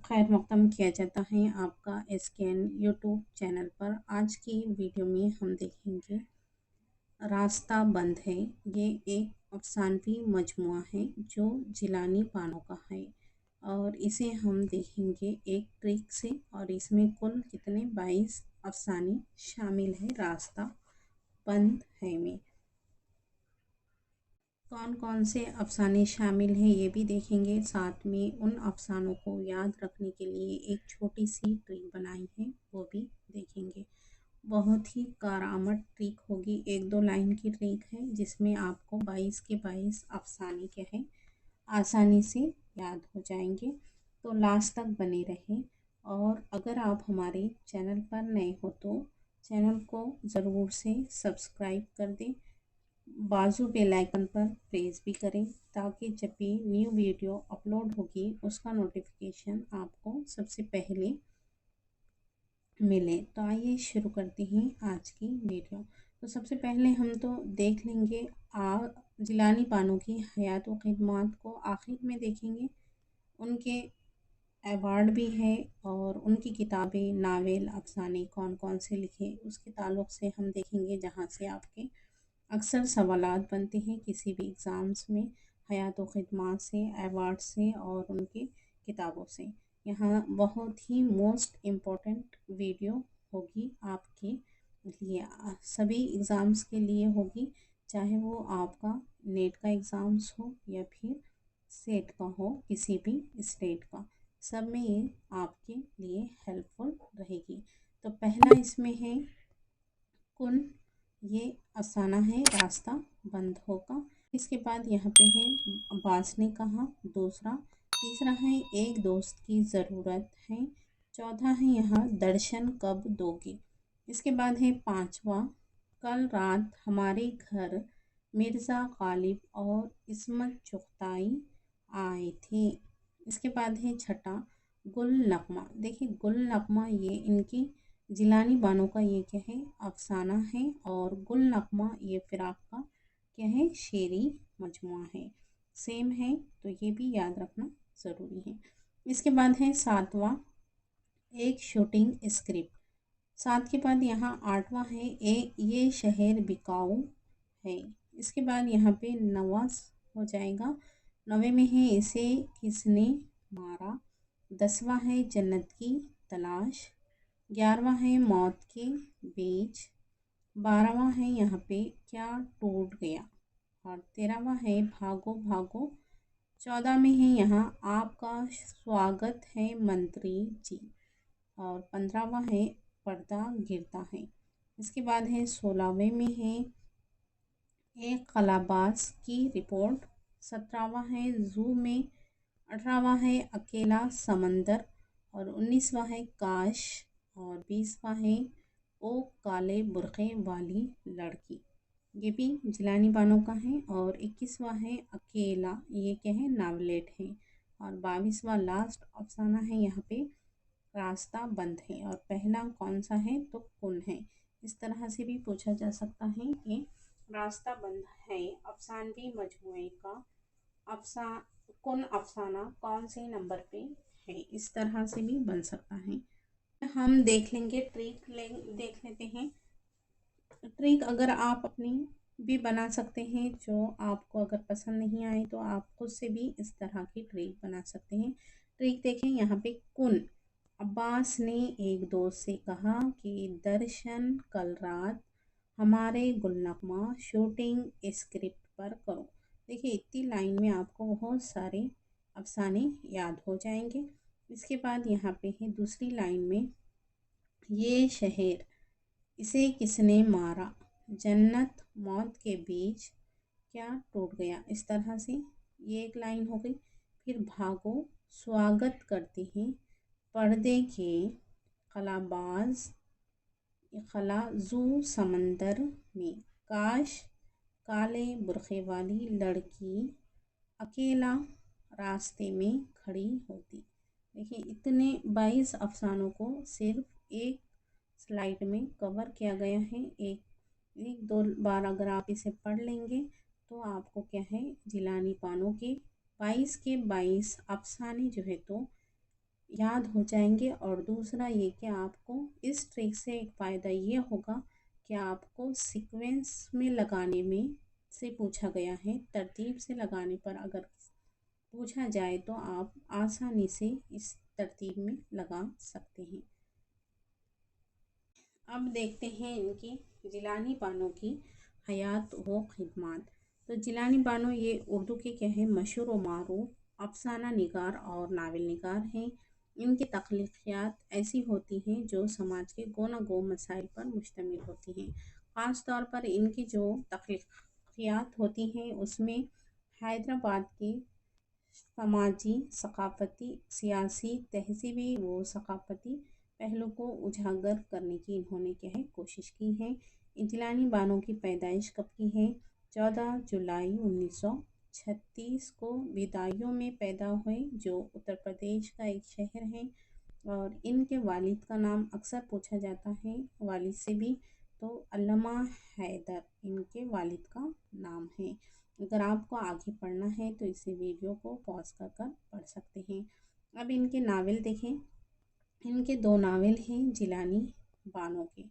खैर मक़दम किया जाता है आपका SKN यूट्यूब चैनल पर। आज की वीडियो में हम देखेंगे रास्ता बंद है। ये एक अफ़सानवी मजमुआ है जो जिलानी पानो का है और इसे हम देखेंगे एक ट्रिक से। और इसमें कुल कितने 22 अफ़साने शामिल है रास्ता बंद है में। कौन कौन से अफ़साने शामिल हैं ये भी देखेंगे। साथ में उन अफ़सानों को याद रखने के लिए एक छोटी सी ट्रिक बनाई है वो भी देखेंगे। बहुत ही कारआमद ट्रिक होगी, 1-2 लाइन की ट्रिक है जिसमें आपको 22 के 22 अफ़साने क्या है आसानी से याद हो जाएंगे। तो लास्ट तक बने रहें। और अगर आप हमारे चैनल पर नए हो तो चैनल को ज़रूर से सब्सक्राइब कर दें, बाजू बेल आइकन पर प्रेस भी करें ताकि जब भी न्यू वीडियो अपलोड होगी उसका नोटिफिकेशन आपको सबसे पहले मिले। तो आइए शुरू करते हैं आज की वीडियो। तो सबसे पहले हम तो देख लेंगे जिलानी पानो की हयात व ख़िदमात को। आखिर में देखेंगे उनके अवार्ड भी है और उनकी किताबें, नावल, अफ़साने कौन कौन से लिखे उसके ताल्लुक़ से हम देखेंगे, जहाँ से आपके अक्सर सवालात बनते हैं किसी भी एग्ज़ाम्स में हयात व ख़िदमात से, अवार्ड से और उनकी किताबों से। यहाँ बहुत ही मोस्ट इम्पॉर्टेंट वीडियो होगी आपके लिए, सभी एग्ज़ाम्स के लिए होगी, चाहे वो आपका नेट का एग्ज़ाम्स हो या फिर सेट का हो, किसी भी स्टेट का, सब में ये आपके लिए हेल्पफुल रहेगी। तो पहला इसमें है कुन, ये अफसाना है रास्ता बंद होगा। इसके बाद यहाँ पे है अब्बास ने कहा दूसरा। तीसरा है एक दोस्त की ज़रूरत है। चौथा है यहाँ दर्शन कब दोगे। इसके बाद है पांचवा, कल रात हमारे घर मिर्ज़ा गालिब और इस्मत चुगताई आए थे। इसके बाद है छठा गुल नगमा। देखिए गुल नगमा ये इनकी जिलानी बानो का ये क्या है अफसाना है और गुल नगमा ये फ़िराक का क्या है शेरी मजमुआ है, सेम है, तो ये भी याद रखना ज़रूरी है। इसके बाद है सातवां एक शूटिंग स्क्रिप्ट। सात के बाद यहाँ आठवां है ये शहर बिकाऊ है। इसके बाद यहाँ पे नवा हो जाएगा, नवे में है इसे किसने मारा। 10वां है जन्नत की तलाश। 11वां है मौत के बीच। 12वां है यहाँ पे क्या टूट गया और 13वां है भागो भागो। 14 में है यहाँ आपका स्वागत है मंत्री जी और 15वां है पर्दा गिरता है। इसके बाद है 16वें में है एक कलाबाज की रिपोर्ट। 17वां है जू में। 18वां है अकेला समंदर और 19वां है काश और 20वां है ओ काले बुरखे वाली लड़की। ये भी जिलानी बानो का है। और 21वां है अकेला, ये क्या है नावलेट है। और 22वां लास्ट अफसाना है यहाँ पे रास्ता बंद है। और पहला कौन सा है तो कुन है। इस तरह से भी पूछा जा सकता है कि रास्ता बंद है अफसानवी मजमुए का कुन अफसाना कौन से नंबर पे है, इस तरह से भी बन सकता है। हम देख लेंगे ट्रिक देख लेते हैं। ट्रिक अगर आप अपनी भी बना सकते हैं, जो आपको अगर पसंद नहीं आए तो आप खुद से भी इस तरह की ट्रिक बना सकते हैं। ट्रिक देखें यहाँ पे कुन, अब्बास ने एक दोस्त से कहा कि दर्शन कल रात हमारे गुलनगमा शूटिंग स्क्रिप्ट पर करो। देखिए इतनी लाइन में आपको बहुत सारे अफसाने याद हो जाएंगे। इसके बाद यहाँ पे है दूसरी लाइन में ये शहर इसे किसने मारा, जन्नत मौत के बीच क्या टूट गया। इस तरह से ये एक लाइन हो गई। फिर भागो स्वागत करते हैं पर्दे के खलाबाज खला जू समंदर में। काश काले बुरखे वाली लड़की अकेला रास्ते में खड़ी होती। देखिए इतने 22 अफसानों को सिर्फ एक स्लाइड में कवर किया गया है। एक दो बार अगर आप इसे पढ़ लेंगे तो आपको क्या है जिलानी पानो के 22 के 22 अफसाने जो है तो याद हो जाएंगे। और दूसरा ये कि आपको इस ट्रिक से एक फ़ायदा ये होगा कि आपको सीक्वेंस में लगाने में से पूछा गया है, तरतीब से लगाने पर अगर पूछा जाए तो आप आसानी से इस तरतीब में लगा सकते हैं। अब देखते हैं इनकी जिलानी बानो की हयात व खिदमत। तो जिलानी बानो ये उर्दू के क्या है, मशहूर व मारूफ अफसाना निगार और नावल निगार हैं। इनकी तख्लीक़ियात ऐसी होती हैं जो समाज के गोना गो मसाइल पर मुश्तमिल होती हैं। ख़ास तौर पर इनकी जो तख्लीक़ियात होती हैं उसमें हैदराबाद के समाजी, सकाफ़ती, सियासी, तहज़ीबी व सकाफ़ती पहलू को उजागर करने की इन्होंने क्या है कोशिश की है। जिलानी बानो की पैदाइश कब की है? 14 जुलाई 1936 को बदायूं में पैदा हुए, जो उत्तर प्रदेश का एक शहर है। और इनके वालिद का नाम अक्सर पूछा जाता है वालिद से भी, तो अल्लामा हैदर इनके वालिद का नाम है। अगर आपको आगे पढ़ना है तो इसी वीडियो को पॉज कर कर पढ़ सकते हैं। अब इनके नावल देखें। इनके दो नावल हैं जिलानी बानो के।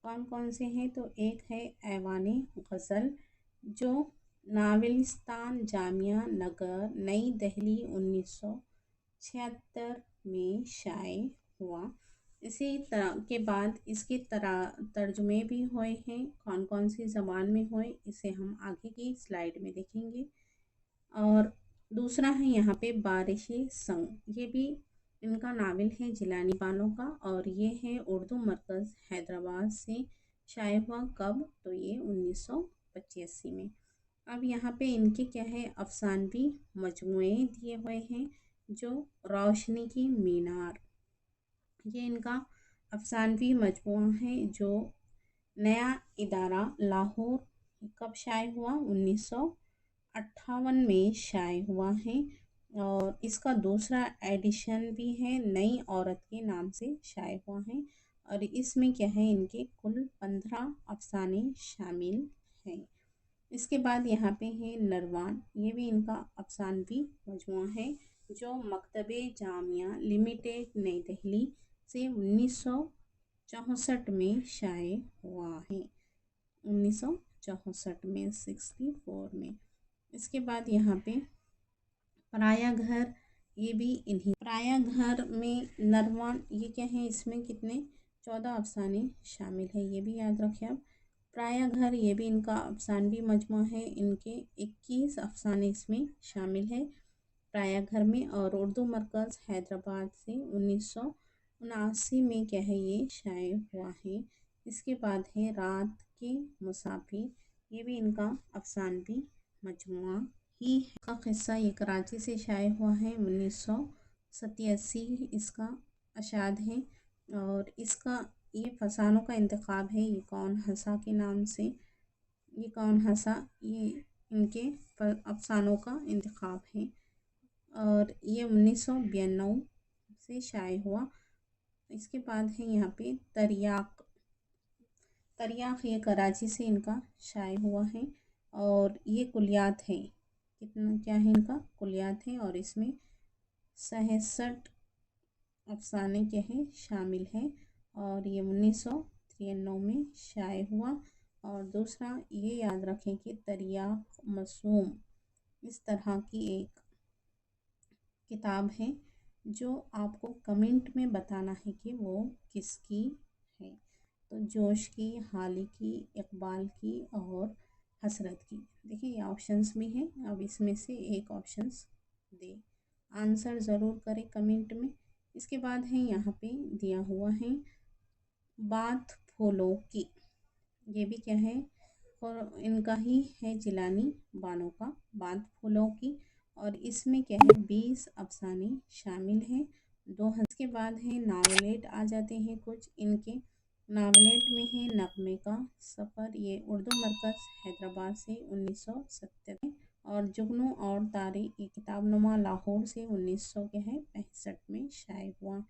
कौन कौन से हैं? तो एक है ऐवाने गज़ल, जो नावलिस्तान जामिया नगर नई दिल्ली 1976 में शाये हुआ। इसी तरह के बाद इसके तर्जुमे भी हुए हैं। कौन कौन सी ज़बान में हुए इसे हम आगे की स्लाइड में देखेंगे। और दूसरा है यहाँ पे बारिशे संग, ये भी इनका नावल है जिलानी बानो का, और ये है उर्दू मरकज़ हैदराबाद से शाये हुआ। कब? तो ये 1985 में। अब यहाँ पे इनके क्या है अफसानवी मजमूए दिए हुए हैं, जो रोशनी की मीनार, ये इनका अफसानवी मजमूआ है, जो नया इदारा लाहौर कब शाये हुआ? 1958 में शाये हुआ है। और इसका दूसरा एडिशन भी है, नई औरत के नाम से शाये हुआ है। और इसमें क्या है इनके कुल 15 अफसाने शामिल हैं। इसके बाद यहाँ पे है नरवान, ये भी इनका अफसानवी मजमूआ है, जो मकतबे जामिया लिमिटेड नई दिल्ली से 1964 में शाये हुआ है। 1964 में, 64 में। इसके बाद यहाँ पे पराया घर, ये भी इन्हीं पराया घर में नरवान, ये क्या है इसमें कितने 14 अफसाने शामिल है, ये भी याद रखें आप। पराया घर ये भी इनका अफसानवी मजमूआ है, इनके 21 अफसाने इसमें शामिल है पराया घर में। और उर्दू मरकज़ हैदराबाद से 1979 में क्या है ये शाये हुआ है। इसके बाद है रात के मुसाफिर, ये भी इनका अफसानवी मजमूआ ही है। का किस्सा ये कराची से शाये हुआ है 1987, इसका अशाद है। और इसका ये फसानों का इंतखाब है, ये कौन हंसा के नाम से, ये कौन हंसा, ये इनके अफसानों का इंतखाब है। और ये 1992 से शाये हुआ। इसके बाद है यहाँ पे तरियाक, तरियाक ये कराची से इनका शाये हुआ है। और ये कुलियात है, कितना क्या है इनका कुलियात है, और इसमें 67 अफसाने के हैं शामिल हैं। और ये 1993 में शाये हुआ। और दूसरा ये याद रखें कि तरियाक मसूम इस तरह की एक किताब है, जो आपको कमेंट में बताना है कि वो किसकी है। तो जोश की, हाली की, इकबाल की और हसरत की। देखिए ये ऑप्शंस भी हैं, अब इसमें से एक ऑप्शंस दे, आंसर ज़रूर करें कमेंट में। इसके बाद है यहाँ पे दिया हुआ है बात फूलों की, ये भी क्या है और इनका ही है जिलानी बानो का, बात फूलों की। और इसमें क्या है 20 अफसाने शामिल हैं। के बाद है नावलेट आ जाते हैं कुछ इनके। नावलेट में है नगमे का सफ़र, ये उर्दू मरकज़ हैदराबाद से 1970 और जुगनू और तारे ये किताबनुमा लाहौर से 1965 में शाये हुआ।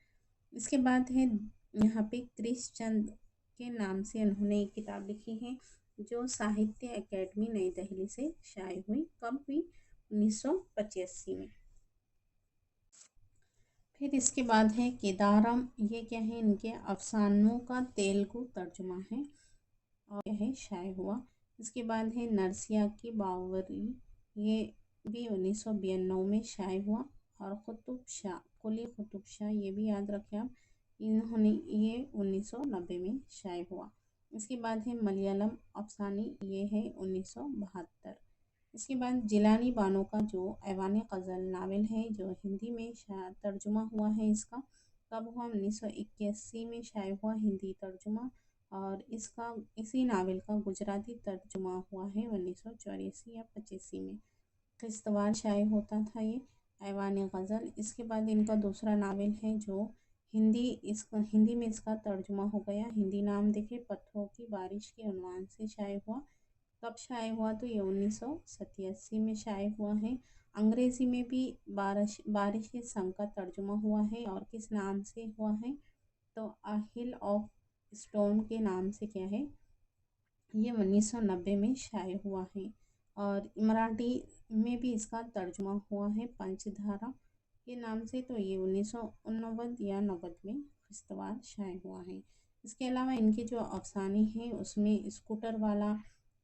इसके बाद है यहाँ पे क्रिस चंद के नाम से उन्होंने एक किताब लिखी है, जो साहित्य अकेडमी नई दिल्ली से शाये हुई। कब हुई? 1985 में। फिर इसके बाद है केदारम, ये क्या है, इनके अफसानों का तेलुगु तर्जुमा है और क्या है, शाये हुआ। इसके बाद है नरसिया की बावरी, ये भी 1992 में शाये हुआ। और कुतुब शाह, कुली कुतुब शाह, ये भी याद रखें आप, इन्होंने ये 1990 में शाये हुआ। इसके बाद है मलयालम अफसानी, ये है 1972। इसके बाद जिलानी बानो का जो ऐवान ग़ज़ल नावल है, जो हिंदी में तर्जुमा हुआ है, इसका कब हुआ, 1981 में शाये हुआ हिंदी तर्जुमा। और इसका इसी नावल का गुजराती तर्जुमा हुआ है 1984 या 85 में। किश्तवाड़ शाये होता था ये ऐवान ग़ज़ल। इसके बाद इनका दूसरा नावल है जो हिंदी में इसका तर्जुमा हो गया। हिंदी नाम देखे, पत्थरों की बारिश के उन्वान से शाये हुआ। कब शाये हुआ, तो ये 1987 में शाये हुआ है। अंग्रेज़ी में भी बारिश के संग का तर्जुमा हुआ है, और किस नाम से हुआ है, तो अ हिल ऑफ स्टोन के नाम से क्या है, ये 1990 में शाये हुआ है। और मराठी में भी इसका तर्जुमा हुआ है पंचधारा के नाम से, तो ये 1989 या 90 में किश्तवाड़ शाये हुआ है। इसके अलावा इनके जो अफसाने हैं उसमें स्कूटर वाला,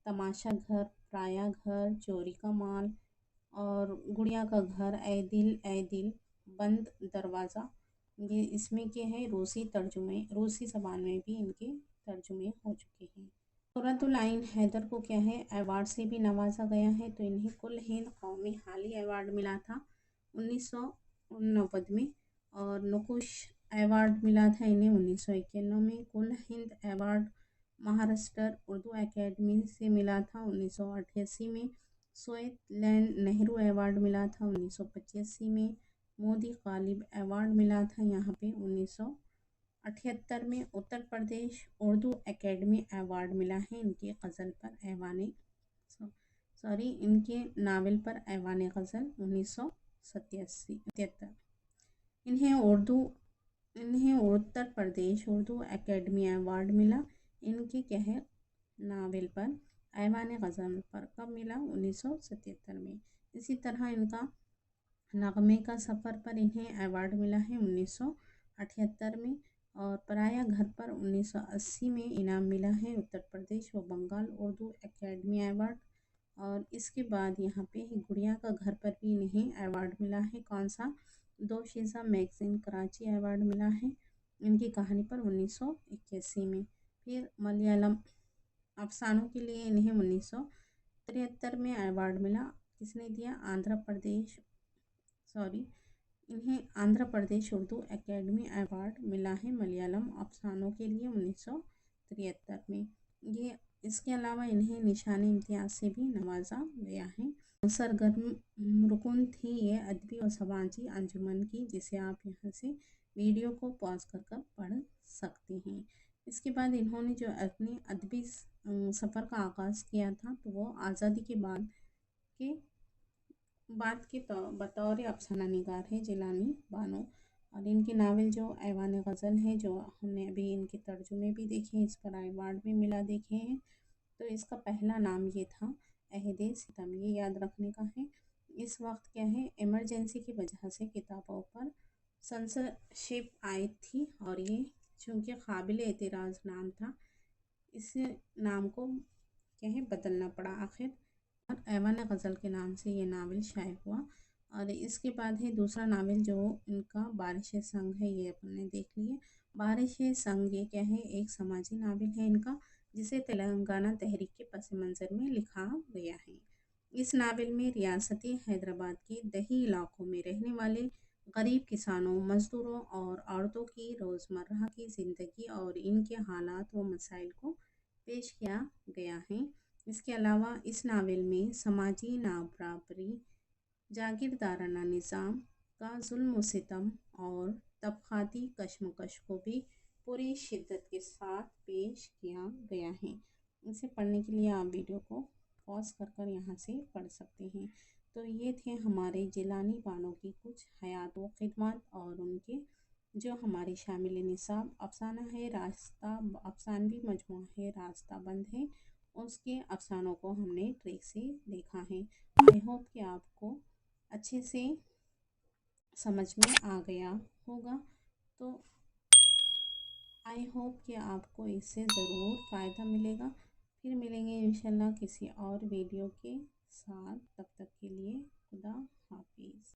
तमाशा घर, पराया घर, चोरी का माल और गुड़िया का घर, ए दिल, बंद दरवाज़ा, ये इसमें क्या है, रूसी ज़बान में भी इनके तर्जुमे हो चुके हैं। कुर्रतुल आइन हैदर को क्या है, अवार्ड से भी नवाजा गया है। तो इन्हें कुल हिंद कौमी हाली अवार्ड मिला था 1990 में, और नुकुश अवार्ड मिला था इन्हें 1991 में। कुल हिंद अवार्ड महाराष्ट्र उर्दू एकेडमी से मिला था 1988 में। सोएत लैंड नेहरू अवार्ड मिला था 1985 में। मोदी गालिब अवार्ड मिला था यहाँ पे 1978 में। उत्तर प्रदेश उर्दू एकेडमी अवार्ड मिला है इनके ग़ज़ल पर इनके नावल पर ऐवान ग़ज़ल 1977। इन्हें उत्तर प्रदेश उर्दू एकेडमी अवार्ड मिला इनके क्या है, नावल पर ऐवान ग़ज़ल पर। कब मिला, 1977 में। इसी तरह इनका नगमे का सफ़र पर इन्हें अवार्ड मिला है 1978 में। और पराया घर पर 1980 में इनाम मिला है उत्तर प्रदेश व बंगाल उर्दू एकेडमी अवार्ड। और इसके बाद यहाँ पे गुड़िया का घर पर भी इन्हें अवार्ड मिला है, कौन सा, दो शीशा मैगज़ीन कराची अवार्ड मिला है इनकी कहानी पर 1981 में। फिर मलयालम अफसानों के लिए इन्हें 1973 में अवार्ड मिला। किसने दिया, इन्हें आंध्र प्रदेश उर्दू एकेडमी अवार्ड मिला है मलयालम अफसानों के लिए 1973 में। ये इसके अलावा इन्हें निशानी इम्तियाज़ से भी नवाजा गया है। सरगर्म रुकन थी ये अदबी और समाजी अंजुमन की, जिसे आप यहाँ से वीडियो को पॉज कर पढ़ सकते हैं। इसके बाद इन्होंने जो अपने अदबी सफ़र का आगाज़ किया था, तो वो आज़ादी के बतौर अफसाना निगार है जिलानी बानो। और इनके नावल जो ऐवान ग़ज़ल है, जो हमने अभी इनके तर्जुमे भी देखे, इस पर अवार्ड भी मिला देखे हैं। तो इसका पहला नाम ये था अहद सितम, ये याद रखने का है। इस वक्त क्या है, इमरजेंसी की वजह से किताबों पर सेंसरशिप आई थी, और ये चूँकि काबिल एतराज़ नाम था, इस नाम को क्या है, बदलना पड़ा आखिर, और ऐवान ग़ज़ल के नाम से ये नावल शाये हुआ। और इसके बाद है दूसरा नावल जो इनका बारिश संग है, ये अपन ने देख लिए। बारिश संग ये क्या है, एक समाजी नावल है इनका, जिसे तेलंगाना तहरीक के पस मंज़र में लिखा गया है। इस नावल में रियासती हैदराबाद के दही इलाकों में रहने वाले गरीब किसानों, मज़दूरों और औरतों की रोज़मर्रा की ज़िंदगी और इनके हालात व मसाइल को पेश किया गया है। इसके अलावा इस नावल में समाजी नाबराबरी, जागीरदाराना निज़ाम का जुल्म व सितम और तबक़ाती कशमकश को भी पूरी शिद्दत के साथ पेश किया गया है। इसे पढ़ने के लिए आप वीडियो को पॉज कर यहाँ से पढ़ सकते हैं। तो ये थे हमारे जिलानी बानो की कुछ हयात व ख़िदमत, और उनके जो हमारे शामिल निसाब अफसाना है रास्ता, अफसानवी मजमूआ है रास्ता बंद है, उसके अफसानों को हमने ट्रिक से देखा है। आई होप कि आपको अच्छे से समझ में आ गया होगा। तो आई होप कि आपको इससे ज़रूर फ़ायदा मिलेगा। फिर मिलेंगे इंशाल्लाह किसी और वीडियो के साथ। तब तक के लिए खुदा हाफिज़।